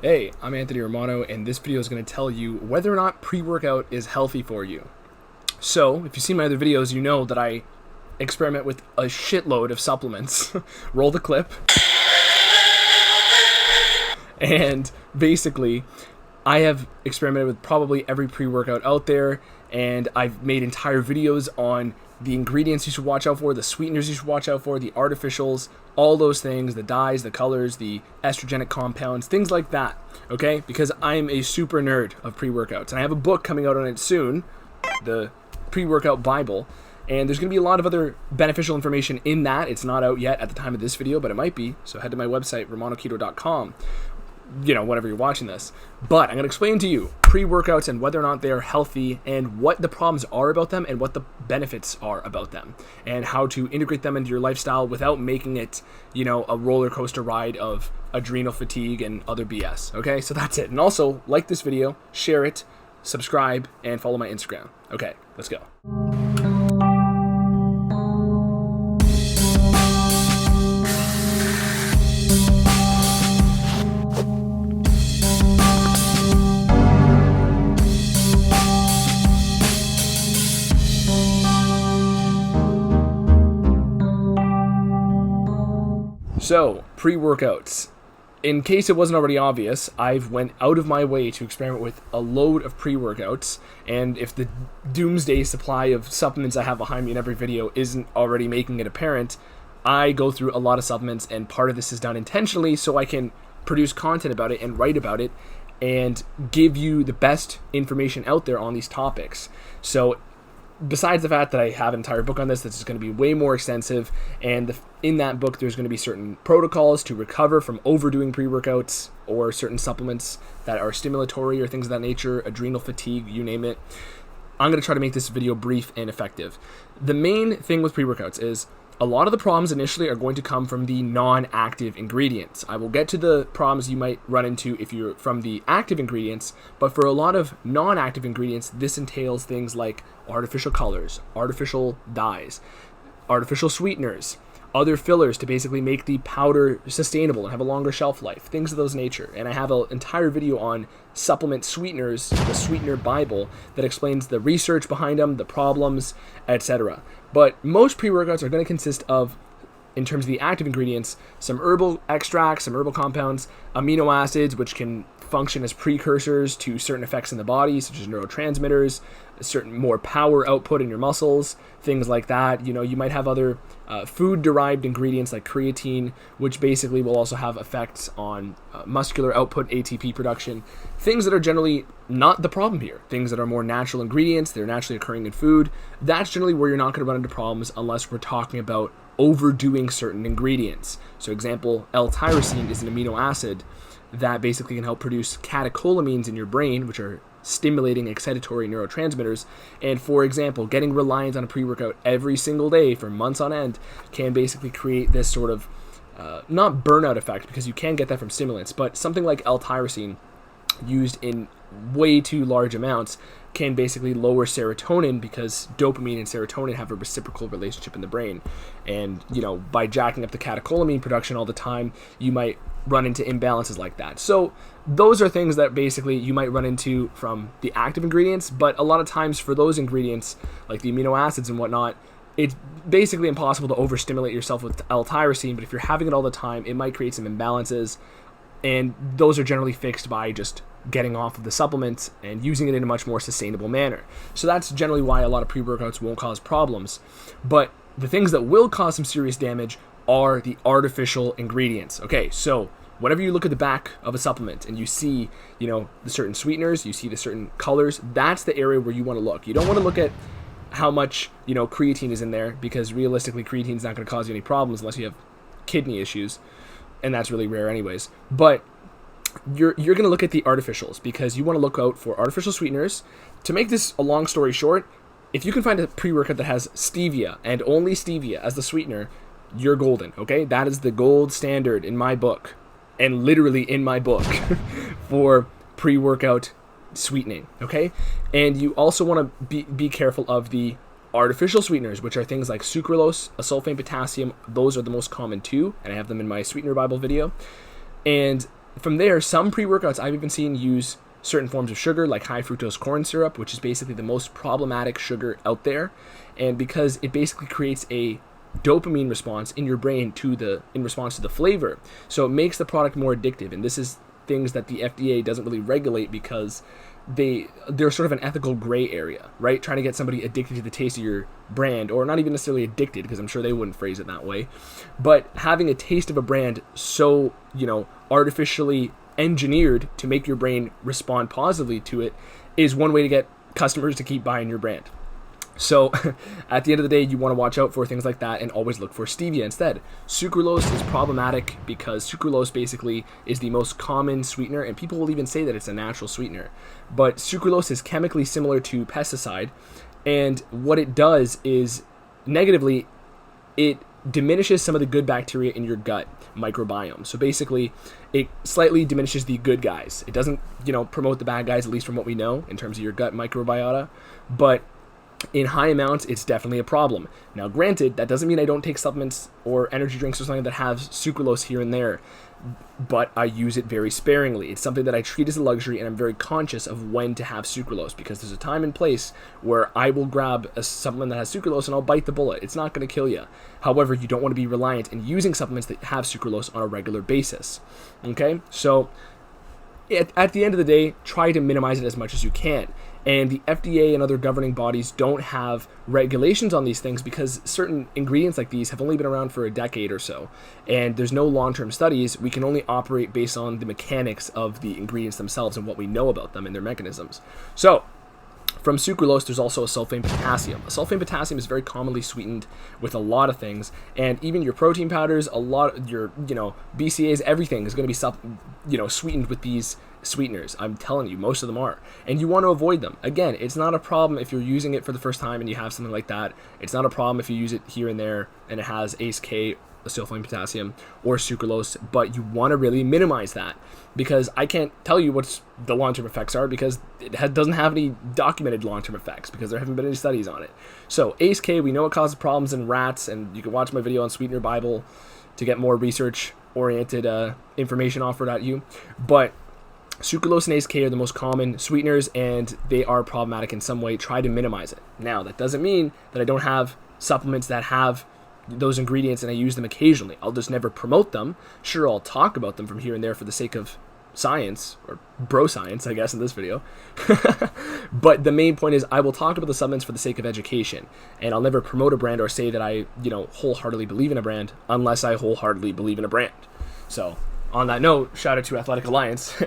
Hey, I'm Anthony Romano, and this video is going to tell you whether or not pre-workout is healthy for you. So, if you've seen my other videos, you know that I experiment with a shitload of supplements. Roll the clip. And basically, I have experimented with probably every pre-workout out there, and I've made entire videos on the ingredients you should watch out for, the sweeteners you should watch out for, the artificials, all those things, the dyes, the colors, the estrogenic compounds, things like that, okay? Because I'm a super nerd of pre-workouts, and I have a book coming out on it soon, the Pre-Workout Bible, and there's going to be a lot of other beneficial information in that. It's not out yet at the time of this video, but it might be, so head to my website, romanoketo.com, you know, whenever you're watching this. But I'm going to explain to you pre-workouts and whether or not they are healthy and what the problems are about them and what the benefits are about them and how to integrate them into your lifestyle without making it, you know, a roller coaster ride of adrenal fatigue and other BS. Okay, so that's it. And also, like this video, share it, subscribe, and follow my Instagram. Okay, let's go. So, pre-workouts. In case it wasn't already obvious, I've went out of my way to experiment with a load of pre-workouts, and if the doomsday supply of supplements I have behind me in every video isn't already making it apparent, I go through a lot of supplements, and part of this is done intentionally so I can produce content about it and write about it and give you the best information out there on these topics. So besides the fact that I have an entire book on this that's going to be way more extensive, and in that book there's going to be certain protocols to recover from overdoing pre-workouts or certain supplements that are stimulatory or things of that nature, adrenal fatigue, you name it. I'm going to try to make this video brief and effective. The main thing with pre-workouts is a lot of the problems initially are going to come from the non-active ingredients. I will get to the problems you might run into if you're from the active ingredients, but for a lot of non-active ingredients, this entails things like artificial colors, artificial dyes, artificial sweeteners, other fillers to basically make the powder sustainable and have a longer shelf life, things of those nature. And I have an entire video on supplement sweeteners, the Sweetener Bible, that explains the research behind them, the problems, etc. But most pre-workouts are going to consist of, in terms of the active ingredients, some herbal extracts, some herbal compounds, amino acids, which can function as precursors to certain effects in the body, such as neurotransmitters, a certain more power output in your muscles, things like that. You know, you might have other food-derived ingredients like creatine, which basically will also have effects on muscular output, ATP production, things that are generally not the problem here, things that are more natural ingredients, they're naturally occurring in food. That's generally where you're not going to run into problems unless we're talking about overdoing certain ingredients. So example, LTyrosine is an amino acid that basically can help produce catecholamines in your brain, which are stimulating excitatory neurotransmitters. And for example, getting reliant on a pre-workout every single day for months on end can basically create this sort of, not burnout effect, because you can get that from stimulants, but something like L-tyrosine used in way too large amounts can basically lower serotonin, because dopamine and serotonin have a reciprocal relationship in the brain. And, you know, by jacking up the catecholamine production all the time, you might run into imbalances like that. So those are things that basically you might run into from the active ingredients, but a lot of times for those ingredients, like the amino acids and whatnot, it's basically impossible to overstimulate yourself with L-tyrosine, but if you're having it all the time, it might create some imbalances, and those are generally fixed by just getting off of the supplements and using it in a much more sustainable manner. So that's generally why a lot of pre-workouts won't cause problems. But the things that will cause some serious damage are the artificial ingredients. Okay, so whenever you look at the back of a supplement and you see, you know, the certain sweeteners, you see the certain colors, that's the area where you want to look. You don't want to look at how much, you know, creatine is in there, because realistically creatine is not going to cause you any problems unless you have kidney issues, and that's really rare anyways. But you're going to look at the artificials, because you want to look out for artificial sweeteners. To make this a long story short, if you can find a pre-workout that has stevia and only stevia as the sweetener, you're golden, okay? That is the gold standard in my book, and literally in my book, for pre-workout sweetening, okay? And you also want to be careful of the artificial sweeteners, which are things like sucralose, asulfame potassium. Those are the most common too, and I have them in my Sweetener Bible video. And from there, some pre-workouts I've even seen use certain forms of sugar, like high fructose corn syrup, which is basically the most problematic sugar out there. And because it basically creates a dopamine response in your brain in response to the flavor, so it makes the product more addictive. And this is things that the FDA doesn't really regulate because they're sort of an ethical gray area, right? Trying to get somebody addicted to the taste of your brand, or not even necessarily addicted, because I'm sure they wouldn't phrase it that way, but having a taste of a brand so, artificially engineered to make your brain respond positively to it is one way to get customers to keep buying your brand. So at the end of the day, you want to watch out for things like that and always look for stevia instead. Sucralose is problematic because sucralose basically is the most common sweetener, and people will even say that it's a natural sweetener. But sucralose is chemically similar to pesticide, and what it does is, negatively, it diminishes some of the good bacteria in your gut microbiome. So basically, it slightly diminishes the good guys. It doesn't, promote the bad guys, at least from what we know in terms of your gut microbiota, but in high amounts, it's definitely a problem. Now, granted, that doesn't mean I don't take supplements or energy drinks or something that have sucralose here and there, but I use it very sparingly. It's something that I treat as a luxury, and I'm very conscious of when to have sucralose, because there's a time and place where I will grab a supplement that has sucralose and I'll bite the bullet. It's not going to kill you. However, you don't want to be reliant in using supplements that have sucralose on a regular basis. Okay? So, at the end of the day, try to minimize it as much as you can. And the FDA and other governing bodies don't have regulations on these things because certain ingredients like these have only been around for a decade or so. And there's no long-term studies. We can only operate based on the mechanics of the ingredients themselves and what we know about them and their mechanisms. So, from sucralose, there's also a sulfame potassium. A sulfame potassium is very commonly sweetened with a lot of things, and even your protein powders, a lot of your, BCAAs, everything is going to be sweetened with these sweeteners. I'm telling you, most of them are, and you want to avoid them. Again, it's not a problem if you're using it for the first time and you have something like that. It's not a problem if you use it here and there and it has ACE-K, sulfame potassium, or sucralose, but you want to really minimize that, because I can't tell you what the long-term effects are, because it doesn't have any documented long-term effects, because there haven't been any studies on it. So ACE-K, we know it causes problems in rats, and you can watch my video on Sweetener Bible to get more research-oriented information offered at you, but sucralose and ACE-K are the most common sweeteners, and they are problematic in some way. Try to minimize it. Now, that doesn't mean that I don't have supplements that have those ingredients and I use them occasionally. I'll just never promote them. Sure, I'll talk about them from here and there for the sake of science, or bro science, I guess, in this video. But the main point is I will talk about the supplements for the sake of education, and I'll never promote a brand or say that I, wholeheartedly believe in a brand unless I wholeheartedly believe in a brand. So, on that note, shout out to Athletic Alliance.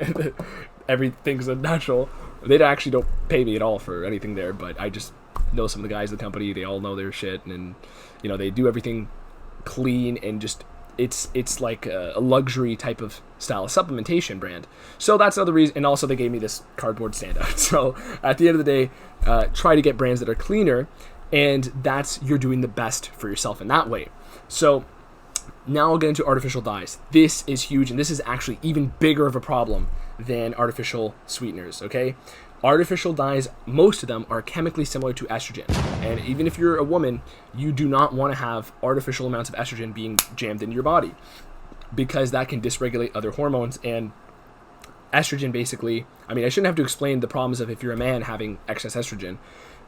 Everything's a natural. They actually don't pay me at all for anything there, but I just know some of the guys in the company. They all know their shit, and they do everything clean, and just it's like a luxury type of style of supplementation brand. So that's another reason. And also they gave me this cardboard standout. So at the end of the day, try to get brands that are cleaner, and you're doing the best for yourself in that way. So now I'll get into artificial dyes. This is huge, and this is actually even bigger of a problem than artificial sweeteners, okay? Artificial dyes, most of them are chemically similar to estrogen. And even if you're a woman, you do not want to have artificial amounts of estrogen being jammed into your body, because that can dysregulate other hormones. And estrogen basically, I shouldn't have to explain the problems of if you're a man having excess estrogen,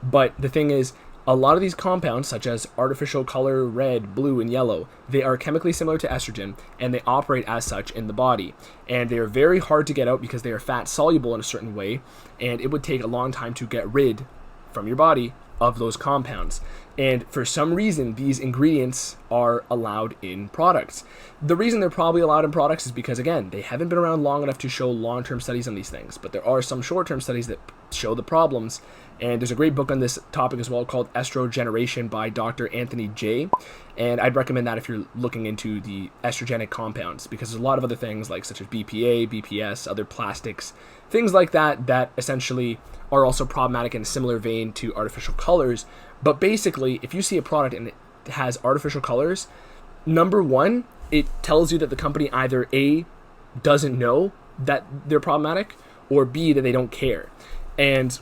but the thing is, a lot of these compounds, such as artificial color, red, blue, and yellow, they are chemically similar to estrogen, and they operate as such in the body. And they are very hard to get out because they are fat soluble in a certain way, and it would take a long time to get rid from your body of those compounds. And for some reason, these ingredients are allowed in products. The reason they're probably allowed in products is because, again, they haven't been around long enough to show long-term studies on these things, but there are some short-term studies that show the problems. And there's a great book on this topic as well called Estrogeneration by Dr. Anthony J. And I'd recommend that if you're looking into the estrogenic compounds, because there's a lot of other things such as BPA, BPS, other plastics, things like that essentially are also problematic in a similar vein to artificial colors. But basically, if you see a product and it has artificial colors, number one, it tells you that the company either A, doesn't know that they're problematic, or B, that they don't care. And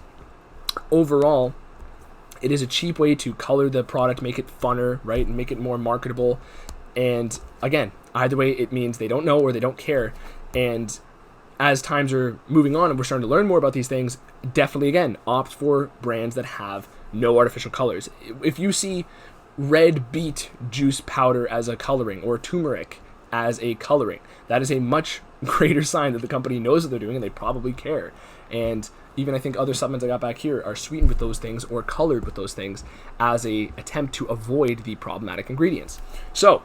overall, it is a cheap way to color the product, make it funner, right, and make it more marketable. And again, either way, it means they don't know or they don't care. And as times are moving on and we're starting to learn more about these things, definitely, again, opt for brands that have no artificial colors. If you see red beet juice powder as a coloring or turmeric as a coloring, that is a much greater sign that the company knows what they're doing and they probably care. And even I think other supplements I got back here are sweetened with those things or colored with those things as a attempt to avoid the problematic ingredients. So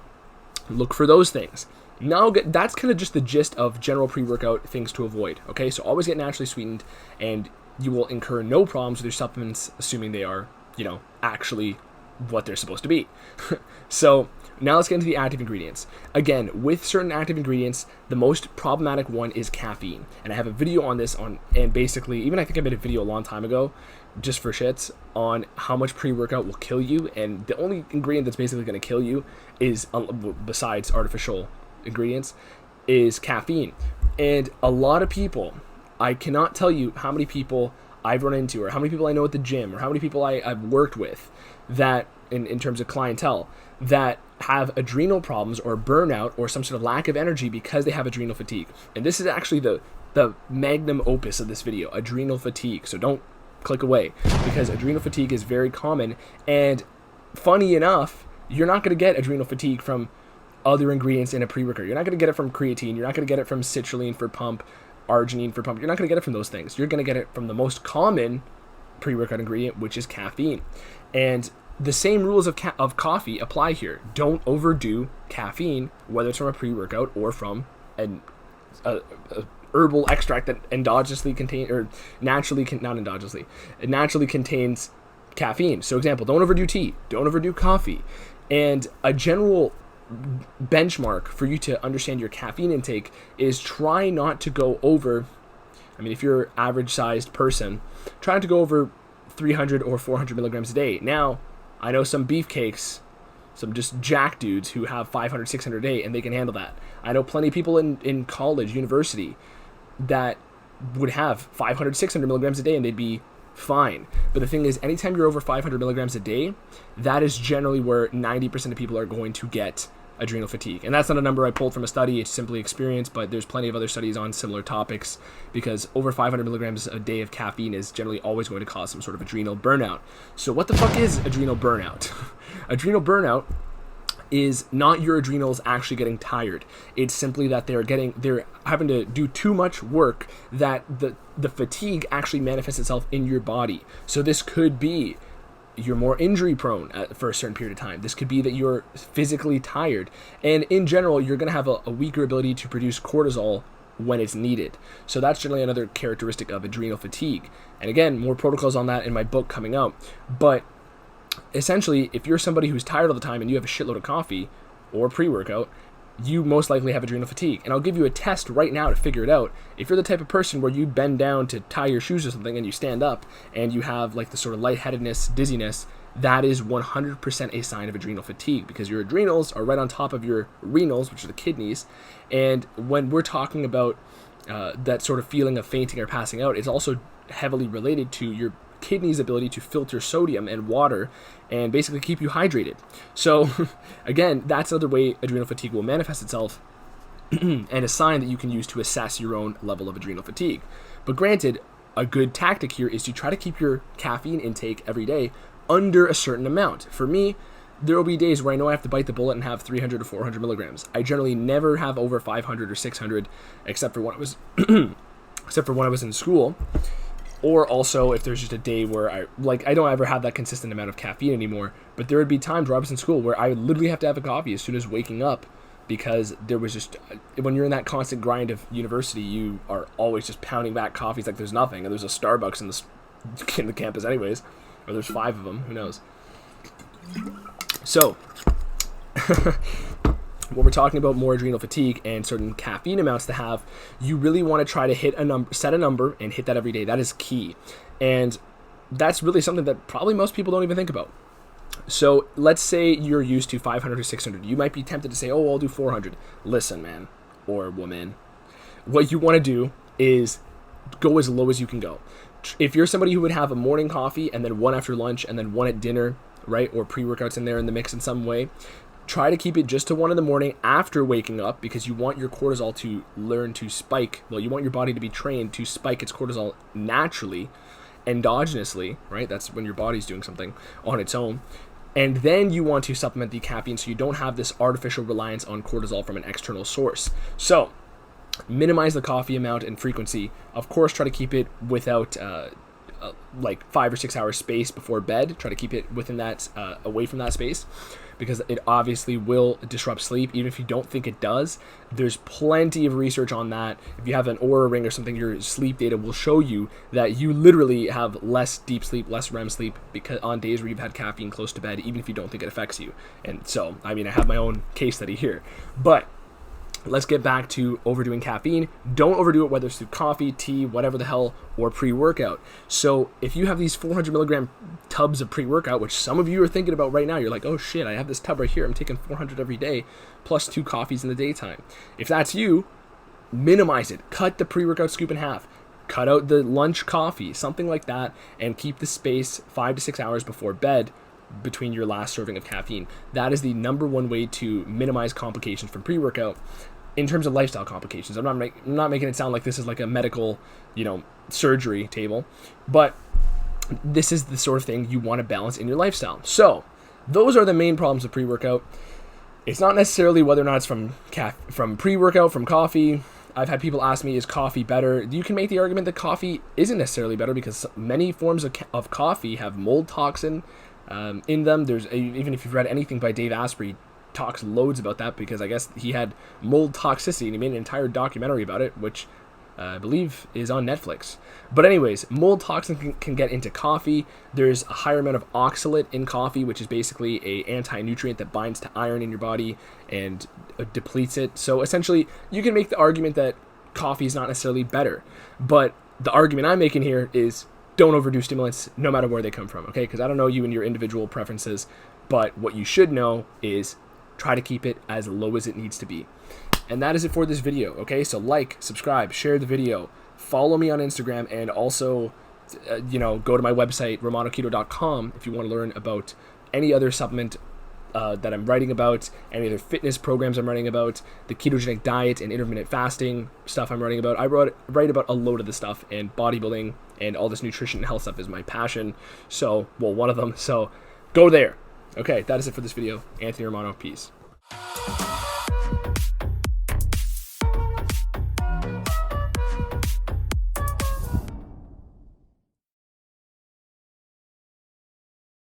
look for those things. Now that's kind of just the gist of general pre-workout things to avoid. Okay, so always get naturally sweetened, and you will incur no problems with your supplements, assuming they are, actually what they're supposed to be. So now let's get into the active ingredients. Again, with certain active ingredients, the most problematic one is caffeine. And I have a video on this and basically, even I think I made a video a long time ago, just for shits, on how much pre-workout will kill you. And the only ingredient that's basically going to kill you is, besides artificial ingredients, is caffeine. And a lot of people, I cannot tell you how many people I've run into, or how many people I know at the gym, or how many people I've worked with, that in terms of clientele, that have adrenal problems or burnout or some sort of lack of energy because they have adrenal fatigue. And this is actually the magnum opus of this video, adrenal fatigue. So don't click away, because adrenal fatigue is very common. And funny enough, you're not going to get adrenal fatigue from other ingredients in a pre-workout. You're not going to get it from creatine. You're not going to get it from citrulline for pump, arginine for pump. You're not going to get it from those things. You're going to get it from the most common pre-workout ingredient, which is caffeine. And the same rules of coffee apply here. Don't overdo caffeine, whether it's from a pre-workout or from an herbal extract that endogenously contains, or naturally, not endogenously, it naturally contains caffeine. So example, don't overdo tea, don't overdo coffee. And a general benchmark for you to understand your caffeine intake is try not to go over, if you're an average sized person, try not to go over 300 or 400 milligrams a day. Now, I know some beefcakes, some just jack dudes who have 500, 600 a day, and they can handle that. I know plenty of people in college, university, that would have 500, 600 milligrams a day, and they'd be fine. But the thing is, anytime you're over 500 milligrams a day, that is generally where 90% of people are going to get adrenal fatigue. And that's not a number I pulled from a study, it's simply experience, but there's plenty of other studies on similar topics, because over 500 milligrams a day of caffeine is generally always going to cause some sort of adrenal burnout. So what the fuck is adrenal burnout? Adrenal burnout is not your adrenals actually getting tired. It's simply that they're having to do too much work, that the fatigue actually manifests itself in your body. So this could be you're more injury prone for a certain period of time. This could be that you're physically tired. And in general, you're going to have a weaker ability to produce cortisol when it's needed. So that's generally another characteristic of adrenal fatigue. And again, more protocols on that in my book coming out. But essentially, if you're somebody who's tired all the time and you have a shitload of coffee or pre-workout, you most likely have adrenal fatigue. And I'll give you a test right now to figure it out. If you're the type of person where you bend down to tie your shoes or something and you stand up and you have like the sort of lightheadedness, dizziness, that is 100% a sign of adrenal fatigue, because your adrenals are right on top of your renals, which are the kidneys. And when we're talking about that sort of feeling of fainting or passing out, it's also heavily related to your kidneys' ability to filter sodium and water and basically keep you hydrated. So again, that's another way adrenal fatigue will manifest itself and a sign that you can use to assess your own level of adrenal fatigue. But granted, a good tactic here is to try to keep your caffeine intake every day under a certain amount. For me, there will be days where I know I have to bite the bullet and have 300 to 400 milligrams. I generally never have over 500 or 600, except for when I was in school. Or also if there's just a day where I don't ever have that consistent amount of caffeine anymore, but there would be times where I was in school where I would literally have to have a coffee as soon as waking up, because there was just, when you're in that constant grind of university, you are always just pounding back coffees like there's nothing, and there's a Starbucks in the campus anyways, or there's 5 of them, who knows. So when we're talking about more adrenal fatigue and certain caffeine amounts to have, you really want to try to set a number and hit that every day. That is key. And that's really something that probably most people don't even think about. So let's say you're used to 500 or 600. You might be tempted to say, oh, I'll do 400. Listen, man, or woman, what you want to do is go as low as you can go. If you're somebody who would have a morning coffee and then one after lunch and then one at dinner, right, or pre-workouts in there in the mix in some way, Try to keep it just to 1 in the morning after waking up, because you want your cortisol to learn to spike. Well, you want your body to be trained to spike its cortisol naturally, endogenously, right? That's when your body's doing something on its own. And then you want to supplement the caffeine so you don't have this artificial reliance on cortisol from an external source. So minimize the coffee amount and frequency. Of course, try to keep it without like 5 or 6 hours space before bed. Try to keep it within that, away from that space, because it obviously will disrupt sleep, even if you don't think it does. There's plenty of research on that. If you have an Oura ring or something, your sleep data will show you that you literally have less deep sleep, less REM sleep, because on days where you've had caffeine close to bed, even if you don't think it affects you. And so, I mean, I have my own case study here. But let's get back to overdoing caffeine. Don't overdo it, whether it's through coffee, tea, whatever the hell, or pre-workout. So if you have these 400 milligram tubs of pre-workout, which some of you are thinking about right now, you're like, oh shit, I have this tub right here. I'm taking 400 every day, plus 2 coffees in the daytime. If that's you, minimize it. Cut the pre-workout scoop in half. Cut out the lunch coffee, something like that, and keep the space 5 to 6 hours before bed between your last serving of caffeine. That is the #1 way to minimize complications from pre-workout in terms of lifestyle complications. I'm not making it sound like this is like a medical, surgery table, but this is the sort of thing you want to balance in your lifestyle. So those are the main problems with pre-workout. It's not necessarily whether or not it's from pre-workout, from coffee. I've had people ask me, is coffee better? You can make the argument that coffee isn't necessarily better, because many forms of coffee have mold toxin in them. There's even if you've read anything by Dave Asprey, talks loads about that, because I guess he had mold toxicity and he made an entire documentary about it, which I believe is on Netflix. But anyways, mold toxin can get into coffee. There's a higher amount of oxalate in coffee, which is basically a anti-nutrient that binds to iron in your body and depletes it. So essentially, you can make the argument that coffee is not necessarily better, but the argument I'm making here is don't overdo stimulants, no matter where they come from, okay? Because I don't know you and your individual preferences, but what you should know is try to keep it as low as it needs to be. And that is it for this video, okay? So like, subscribe, share the video, follow me on Instagram, and also, go to my website, romanoketo.com, if you want to learn about any other supplement that I'm writing about, any other fitness programs I'm writing about, the ketogenic diet and intermittent fasting stuff I'm writing about. I write about a load of this stuff, and bodybuilding and all this nutrition and health stuff is my passion. So, well, one of them. So go there. Okay, that is it for this video. Anthony Romano, peace.